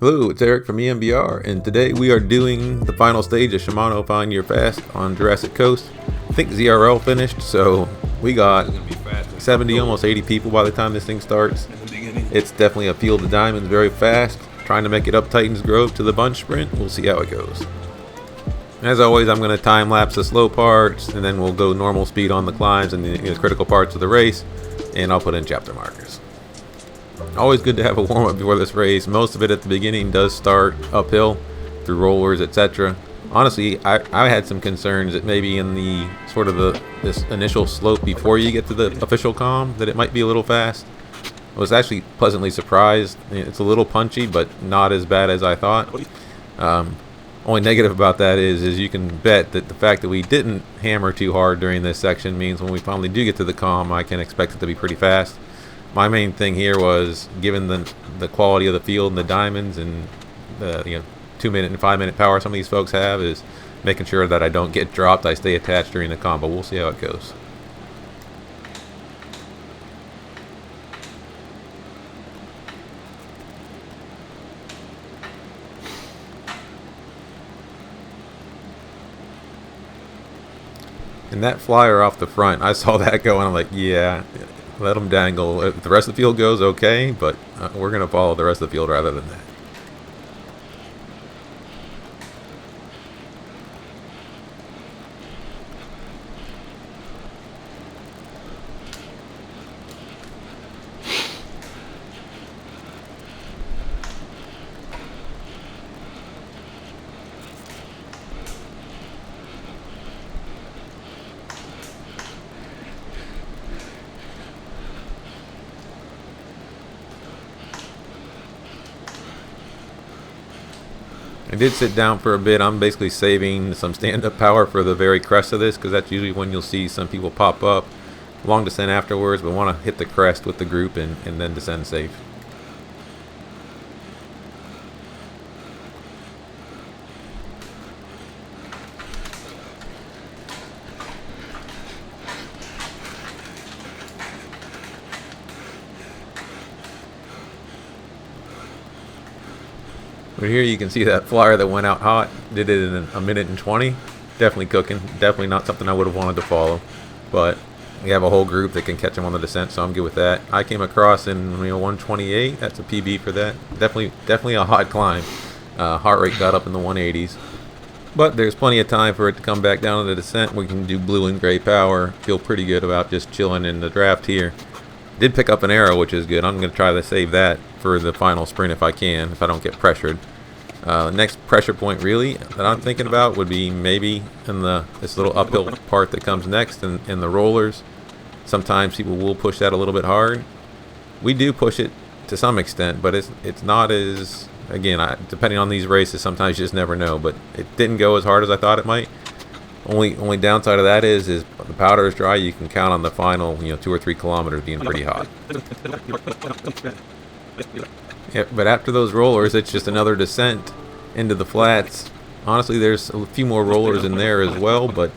Hello, it's Eric from E.M.B.R. and today we are doing the final stage of Shimano Find Your Fast on Jurassic Coast. I think ZRL finished, so we got 70, almost 80 people by the time this thing starts. It's definitely a field of diamonds, very fast. Trying to make it up Titans Grove to the bunch sprint. We'll see how it goes. As always, I'm going to time lapse the slow parts, and then we'll go normal speed on the climbs and the critical parts of the race, and I'll put in chapter markers. Always good to have a warm-up before this race. Most of it at the beginning does start uphill through rollers, etc. Honestly, I had some concerns that maybe in the sort of this initial slope before you get to the official calm that it might be a little fast. I was actually pleasantly surprised. It's a little punchy, but not as bad as I thought. Only negative about that is you can bet that the fact that we didn't hammer too hard during this section means when we finally do get to the calm, I can expect it to be pretty fast. My main thing here was, given the quality of the field and the diamonds and the 2-minute and 5-minute power some of these folks have, is making sure that I don't get dropped. I stay attached during the combo. We'll see how it goes. And that flyer off the front, I saw that go and I'm like, yeah, let them dangle. If the rest of the field goes, okay, but we're going to follow the rest of the field rather than that. I did sit down for a bit. I'm basically saving some stand-up power for the very crest of this, because that's usually when you'll see some people pop up. Long descent afterwards, but want to hit the crest with the group and then descend safe. But here you can see that flyer that went out hot. Did it in a minute and 20. Definitely cooking. Definitely not something I would have wanted to follow. But we have a whole group that can catch him on the descent, so I'm good with that. I came across in 128. That's a PB for that. Definitely a hot climb. Heart rate got up in the 180s. But there's plenty of time for it to come back down on the descent. We can do blue and gray power. Feel pretty good about just chilling in the draft here. Did pick up an arrow, which is good. I'm going to try to save that for the final sprint if I can, if I don't get pressured. Next pressure point really that I'm thinking about would be maybe in this little uphill part that comes next in the rollers. Sometimes people will push that a little bit hard. We do push it to some extent, but it's not as, again, depending on these races, sometimes you just never know. But it didn't go as hard as I thought it might. Only downside of that is the powder is dry. You can count on the final 2 or 3 kilometers being pretty hot. Yeah, but after those rollers, it's just another descent into the flats. Honestly, there's a few more rollers in there as well, but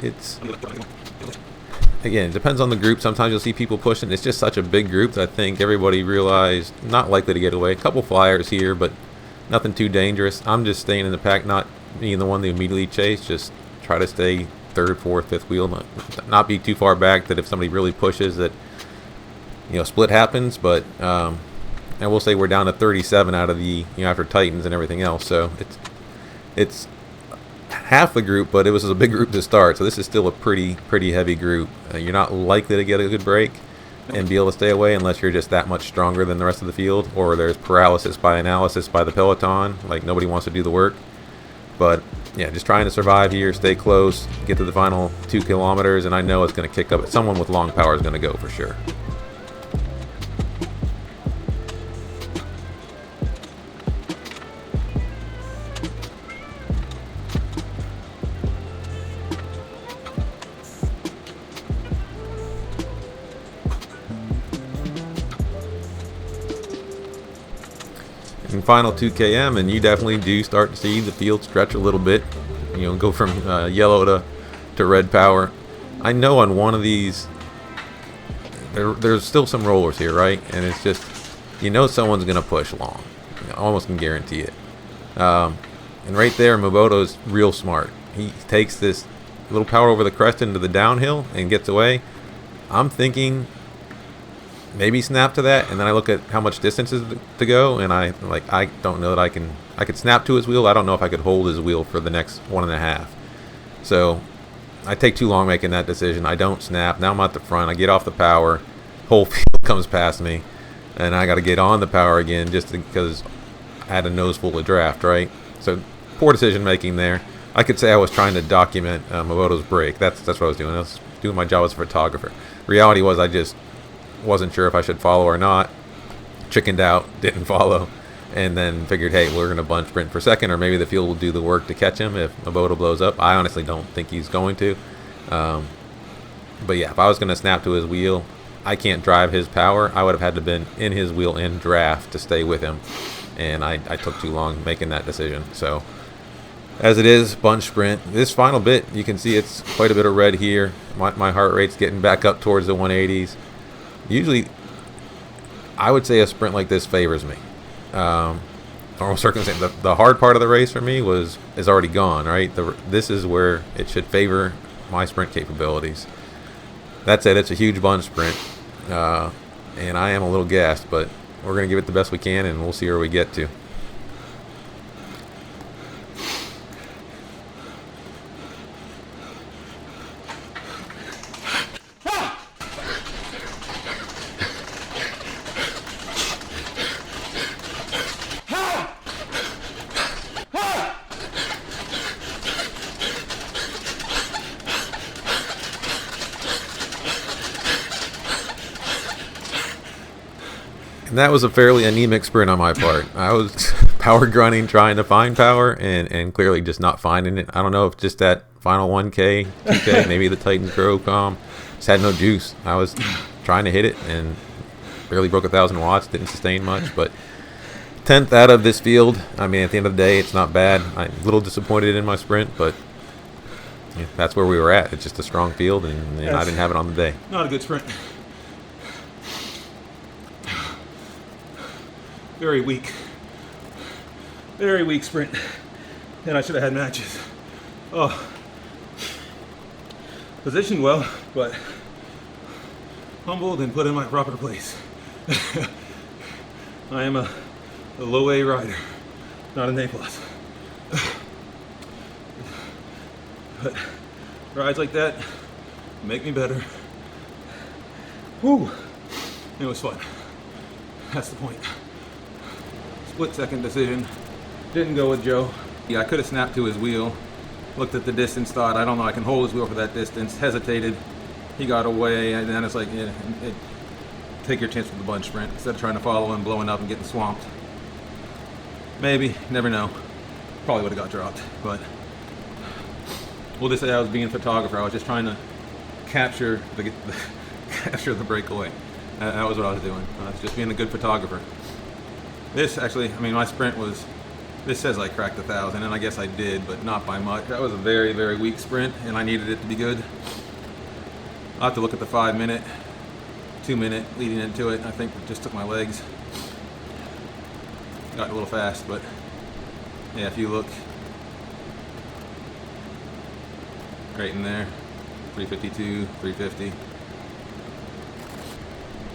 again, it depends on the group. Sometimes you'll see people pushing. It's just such a big group that I think everybody realized not likely to get away. A couple flyers here, but nothing too dangerous. I'm just staying in the pack, not being the one to immediately chase. Just try to stay 3rd, 4th, 5th wheel, not be too far back that if somebody really pushes that split happens. But and we'll say we're down to 37 out of the after Titans and everything else, so it's half the group, but it was a big group to start, so this is still a pretty heavy group. You're not likely to get a good break and be able to stay away unless you're just that much stronger than the rest of the field, or there's paralysis by analysis by the peloton, like nobody wants to do the work. But yeah, just trying to survive here, stay close, get to the final 2 kilometers, and I know it's going to kick up. Someone with long power is going to go for sure. And final 2 km, and you definitely do start to see the field stretch a little bit. Go from yellow to red power. I know on one of these there's still some rollers here, right? And it's just, someone's gonna push long. I almost can guarantee it. And right there, Mboto's real smart. He takes this little power over the crest into the downhill and gets away. I'm thinking maybe snap to that, and then I look at how much distance is to go, and I don't know that I could snap to his wheel. I don't know if I could hold his wheel for the next 1.5. So I take too long making that decision. I don't snap. Now I'm at the front. I get off the power. Whole field comes past me, and I got to get on the power again just because I had a nose full of draft, right? So poor decision making there. I could say I was trying to document Mboto's break. That's what I was doing. I was doing my job as a photographer. Reality was I just wasn't sure if I should follow or not. Chickened out, didn't follow, and then figured, hey, we're going to bunch sprint for second, or maybe the field will do the work to catch him if Mboto blows up. I honestly don't think he's going to. But yeah, if I was going to snap to his wheel, I can't drive his power. I would have had to been in his wheel in draft to stay with him, and I took too long making that decision. So as it is, bunch sprint. This final bit, you can see it's quite a bit of red here. My heart rate's getting back up towards the 180s. Usually, I would say a sprint like this favors me. Normal circumstance. The hard part of the race for me is already gone, right? This is where it should favor my sprint capabilities. That said, it's a huge bunch sprint, and I am a little gassed, but we're going to give it the best we can, and we'll see where we get to. And that was a fairly anemic sprint on my part. I was power grunting, trying to find power, and clearly just not finding it. I don't know if just that final 1K, 2K, maybe the Titan Pro Calm, just had no juice. I was trying to hit it and barely broke 1,000 watts, didn't sustain much. But 10th out of this field, I mean, at the end of the day, it's not bad. I'm a little disappointed in my sprint, but yeah, that's where we were at. It's just a strong field, and I didn't have it on the day. Not a good sprint. Very weak sprint, and I should have had matches. Oh, positioned well, but humbled and put in my proper place. I am a low A rider, not an A plus. But rides like that make me better. Whew, it was fun. That's the point. Split second decision. Didn't go with Joe. Yeah, I could have snapped to his wheel. Looked at the distance, thought, I don't know, I can hold his wheel for that distance. Hesitated. He got away, and then it's like, take your chance with the bunch sprint instead of trying to follow him, blowing up and getting swamped. Maybe, never know. Probably would have got dropped, but we'll just say I was being a photographer. I was just trying to capture the breakaway. That was what I was doing. I was just being a good photographer. This actually, I mean, my sprint was, this says I cracked 1,000, and I guess I did, but not by much. That was a very, very weak sprint, and I needed it to be good. I'll have to look at the 5 minute, 2 minute leading into it. I think it just took my legs. Got a little fast, but yeah, if you look right in there, 352, 350.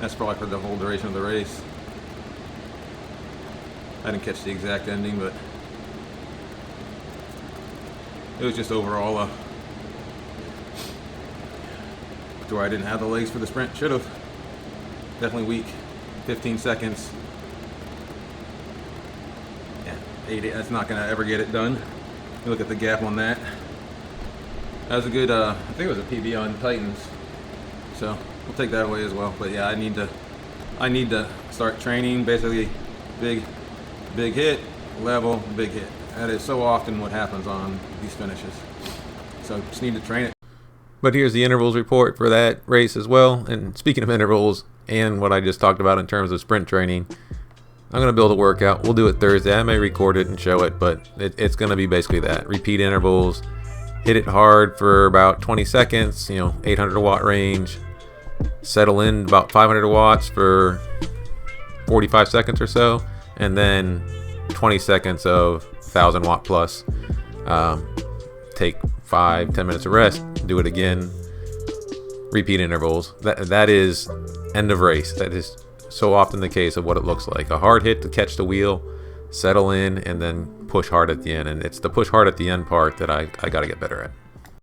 That's probably for the whole duration of the race. I didn't catch the exact ending, but it was just overall to where I didn't have the legs for the sprint. Should have. Definitely weak. 15 seconds. Yeah, 80. That's not going to ever get it done. You look at the gap on that. That was a good, I think it was a PB on Titans. So we'll take that away as well. But yeah, I need to start training. Basically, big hit, level, big hit. That is so often what happens on these finishes. So just need to train it. But here's the intervals report for that race as well. And speaking of intervals and what I just talked about in terms of sprint training, I'm going to build a workout. We'll do it Thursday. I may record it and show it, but it's going to be basically that. Repeat intervals, hit it hard for about 20 seconds, 800 watt range, settle in about 500 watts for 45 seconds or so, and then 20 seconds of 1,000 watt plus, take 5-10 minutes of rest, do it again, repeat intervals. That is end of race. That is so often the case of what it looks like. A hard hit to catch the wheel, settle in, and then push hard at the end. And it's the push hard at the end part that I got to get better at.